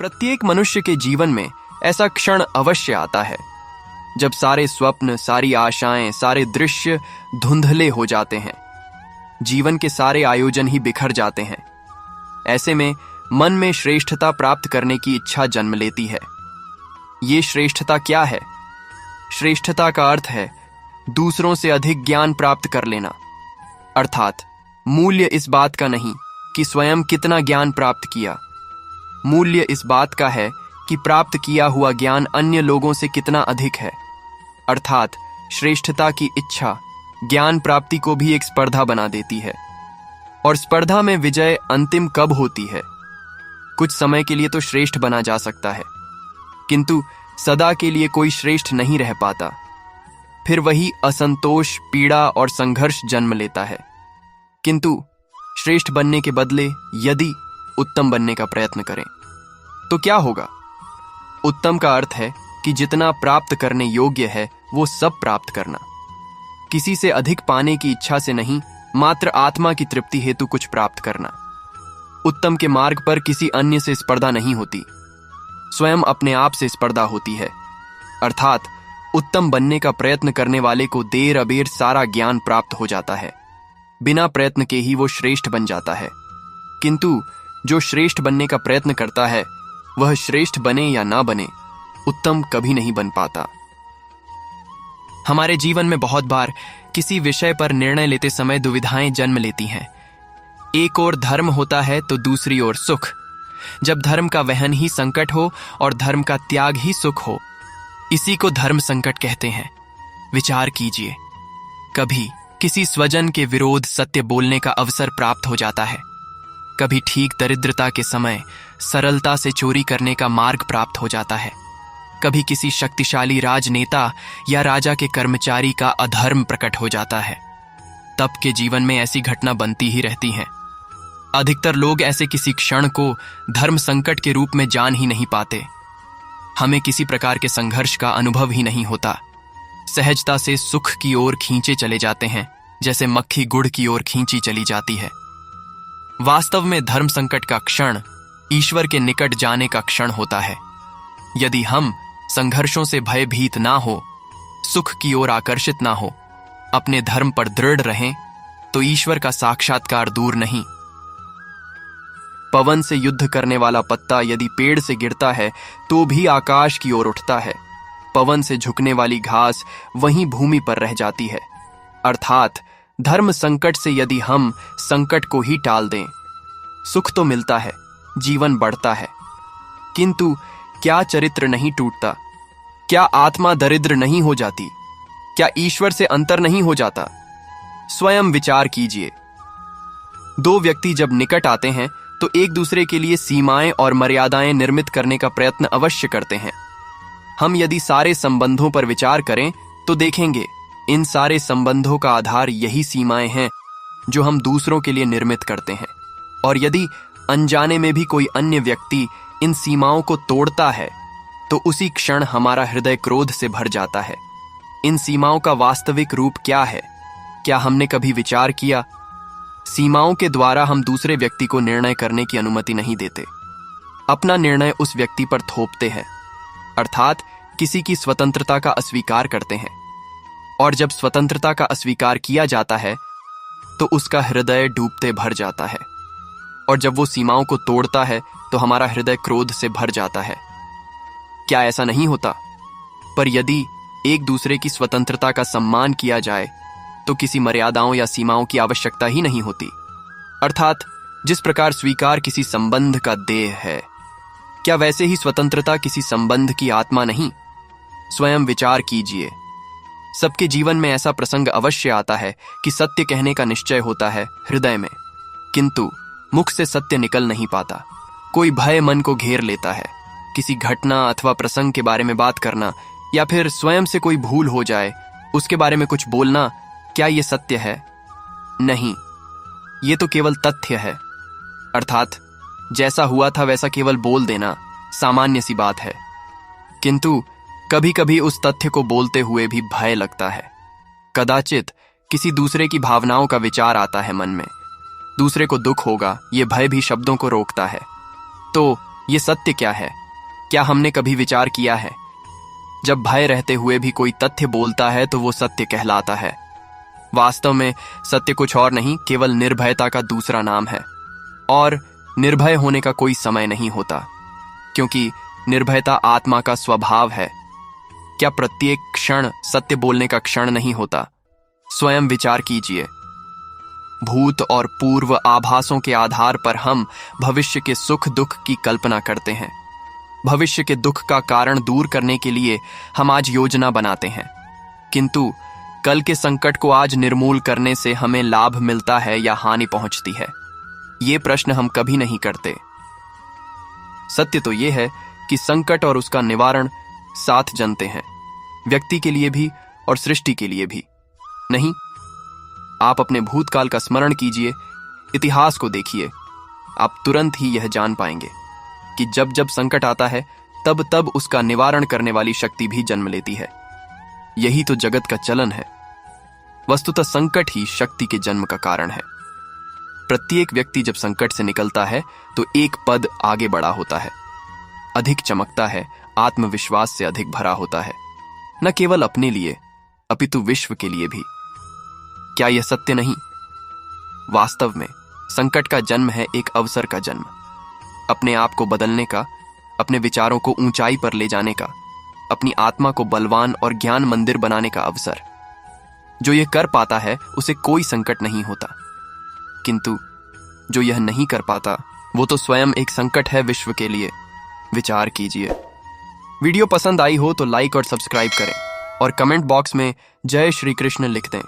प्रत्येक मनुष्य के जीवन में ऐसा क्षण अवश्य आता है जब सारे स्वप्न, सारी आशाएं, सारे दृश्य धुंधले हो जाते हैं। जीवन के सारे आयोजन ही बिखर जाते हैं। ऐसे में मन में श्रेष्ठता प्राप्त करने की इच्छा जन्म लेती है। ये श्रेष्ठता क्या है? श्रेष्ठता का अर्थ है दूसरों से अधिक ज्ञान प्राप्त कर लेना। अर्थात मूल्य इस बात का नहीं कि स्वयं कितना ज्ञान प्राप्त किया, मूल्य इस बात का है कि प्राप्त किया हुआ ज्ञान अन्य लोगों से कितना अधिक है। अर्थात श्रेष्ठता की इच्छा ज्ञान प्राप्ति को भी एक स्पर्धा बना देती है। और स्पर्धा में विजय अंतिम कब होती है? कुछ समय के लिए तो श्रेष्ठ बना जा सकता है, किंतु सदा के लिए कोई श्रेष्ठ नहीं रह पाता। फिर वही असंतोष, पीड़ा और संघर्ष जन्म लेता है। किंतु श्रेष्ठ बनने के बदले यदि उत्तम बनने का प्रयत्न करें तो क्या होगा? उत्तम का अर्थ है कि जितना प्राप्त करने योग्य है वो सब प्राप्त करना, किसी से अधिक पाने की इच्छा से नहीं, मात्र आत्मा की तृप्ति हेतु कुछ प्राप्त करना। उत्तम के मार्ग पर किसी अन्य से स्पर्धा नहीं होती, स्वयं अपने आप से स्पर्धा होती है। अर्थात उत्तम बनने का प्रयत्न करने वाले को देर अबेर सारा ज्ञान प्राप्त हो जाता है। बिना प्रयत्न के ही वो श्रेष्ठ बन जाता है। किंतु जो श्रेष्ठ बनने का प्रयत्न करता है वह श्रेष्ठ बने या ना बने, उत्तम कभी नहीं बन पाता। हमारे जीवन में बहुत बार किसी विषय पर निर्णय लेते समय दुविधाएं जन्म लेती हैं। एक ओर धर्म होता है तो दूसरी ओर सुख। जब धर्म का वहन ही संकट हो और धर्म का त्याग ही सुख हो, इसी को धर्म संकट कहते हैं। विचार कीजिए, कभी किसी स्वजन के विरोध सत्य बोलने का अवसर प्राप्त हो जाता है, कभी ठीक दरिद्रता के समय सरलता से चोरी करने का मार्ग प्राप्त हो जाता है, कभी किसी शक्तिशाली राजनेता या राजा के कर्मचारी का अधर्म प्रकट हो जाता है। तब के जीवन में ऐसी घटना बनती ही रहती हैं। अधिकतर लोग ऐसे किसी क्षण को धर्म संकट के रूप में जान ही नहीं पाते। हमें किसी प्रकार के संघर्ष का अनुभव ही नहीं होता। सहजता से सुख की ओर खींचे चले जाते हैं, जैसे मक्खी गुड़ की ओर खींची चली जाती है। वास्तव में धर्म संकट का क्षण ईश्वर के निकट जाने का क्षण होता है। यदि हम संघर्षों से भयभीत ना हो, सुख की ओर आकर्षित ना हो, अपने धर्म पर दृढ़ रहें, तो ईश्वर का साक्षात्कार दूर नहीं। पवन से युद्ध करने वाला पत्ता यदि पेड़ से गिरता है तो भी आकाश की ओर उठता है। पवन से झुकने वाली घास वहीं भूमि पर रह जाती है। अर्थात धर्म संकट से यदि हम संकट को ही टाल दें, सुख तो मिलता है, जीवन बढ़ता है, किंतु क्या चरित्र नहीं टूटता? क्या आत्मा दरिद्र नहीं हो जाती? क्या ईश्वर से अंतर नहीं हो जाता? स्वयं विचार कीजिए। दो व्यक्ति जब निकट आते हैं तो एक दूसरे के लिए सीमाएं और मर्यादाएं निर्मित करने का प्रयत्न अवश्य करते हैं। हम यदि सारे संबंधों पर विचार करें तो देखेंगे इन सारे संबंधों का आधार यही सीमाएं हैं जो हम दूसरों के लिए निर्मित करते हैं। और यदि अनजाने में भी कोई अन्य व्यक्ति इन सीमाओं को तोड़ता है तो उसी क्षण हमारा हृदय क्रोध से भर जाता है। इन सीमाओं का वास्तविक रूप क्या है? क्या हमने कभी विचार किया? सीमाओं के द्वारा हम दूसरे व्यक्ति को निर्णय करने की अनुमति नहीं देते, अपना निर्णय उस व्यक्ति पर थोपते हैं। अर्थात किसी की स्वतंत्रता का अस्वीकार करते हैं। और जब स्वतंत्रता का अस्वीकार किया जाता है तो उसका हृदय डूबते भर जाता है। और जब वो सीमाओं को तोड़ता है तो हमारा हृदय क्रोध से भर जाता है। क्या ऐसा नहीं होता? पर यदि एक दूसरे की स्वतंत्रता का सम्मान किया जाए तो किसी मर्यादाओं या सीमाओं की आवश्यकता ही नहीं होती। अर्थात जिस प्रकार स्वीकार किसी संबंध का देह है, क्या वैसे ही स्वतंत्रता किसी संबंध की आत्मा नहीं? स्वयं विचार कीजिए। सबके जीवन में ऐसा प्रसंग अवश्य आता है कि सत्य कहने का निश्चय होता है हृदय में, किंतु मुख से सत्य निकल नहीं पाता। कोई भय मन को घेर लेता है। किसी घटना अथवा प्रसंग के बारे में बात करना या फिर स्वयं से कोई भूल हो जाए उसके बारे में कुछ बोलना, क्या ये सत्य है? नहीं, ये तो केवल तथ्य है। अर्थात जैसा हुआ था वैसा केवल बोल देना सामान्य सी बात है, किंतु कभी कभी उस तथ्य को बोलते हुए भी भय लगता है। कदाचित किसी दूसरे की भावनाओं का विचार आता है मन में, दूसरे को दुख होगा, ये भय भी शब्दों को रोकता है। तो ये सत्य क्या है? क्या हमने कभी विचार किया है? जब भय रहते हुए भी कोई तथ्य बोलता है तो वो सत्य कहलाता है। वास्तव में सत्य कुछ और नहीं, केवल निर्भयता का दूसरा नाम है। और निर्भय होने का कोई समय नहीं होता, क्योंकि निर्भयता आत्मा का स्वभाव है। क्या प्रत्येक क्षण सत्य बोलने का क्षण नहीं होता? स्वयं विचार कीजिए। भूत और पूर्व आभासों के आधार पर हम भविष्य के सुख दुख की कल्पना करते हैं। भविष्य के दुख का कारण दूर करने के लिए हम आज योजना बनाते हैं, किंतु कल के संकट को आज निर्मूल करने से हमें लाभ मिलता है या हानि पहुंचती है, ये प्रश्न हम कभी नहीं करते। सत्य तो यह है कि संकट और उसका निवारण साथ जनते हैं, व्यक्ति के लिए भी और सृष्टि के लिए भी। नहीं, आप अपने भूतकाल का स्मरण कीजिए, इतिहास को देखिए। आप तुरंत ही यह जान पाएंगे कि जब जब संकट आता है तब तब उसका निवारण करने वाली शक्ति भी जन्म लेती है। यही तो जगत का चलन है। वस्तुतः संकट ही शक्ति के जन्म का कारण है। प्रत्येक व्यक्ति जब संकट से निकलता है तो एक पद आगे बढ़ा होता है, अधिक चमकता है, आत्मविश्वास से अधिक भरा होता है, न केवल अपने लिए अपितु विश्व के लिए भी। क्या यह सत्य नहीं? वास्तव में संकट का जन्म है एक अवसर का जन्म, अपने आप को बदलने का, अपने विचारों को ऊंचाई पर ले जाने का, अपनी आत्मा को बलवान और ज्ञान मंदिर बनाने का अवसर। जो यह कर पाता है उसे कोई संकट नहीं होता, किंतु जो यह नहीं कर पाता वो तो स्वयं एक संकट है विश्व के लिए। विचार कीजिए। वीडियो पसंद आई हो तो लाइक और सब्सक्राइब करें और कमेंट बॉक्स में जय श्री कृष्ण लिख दें।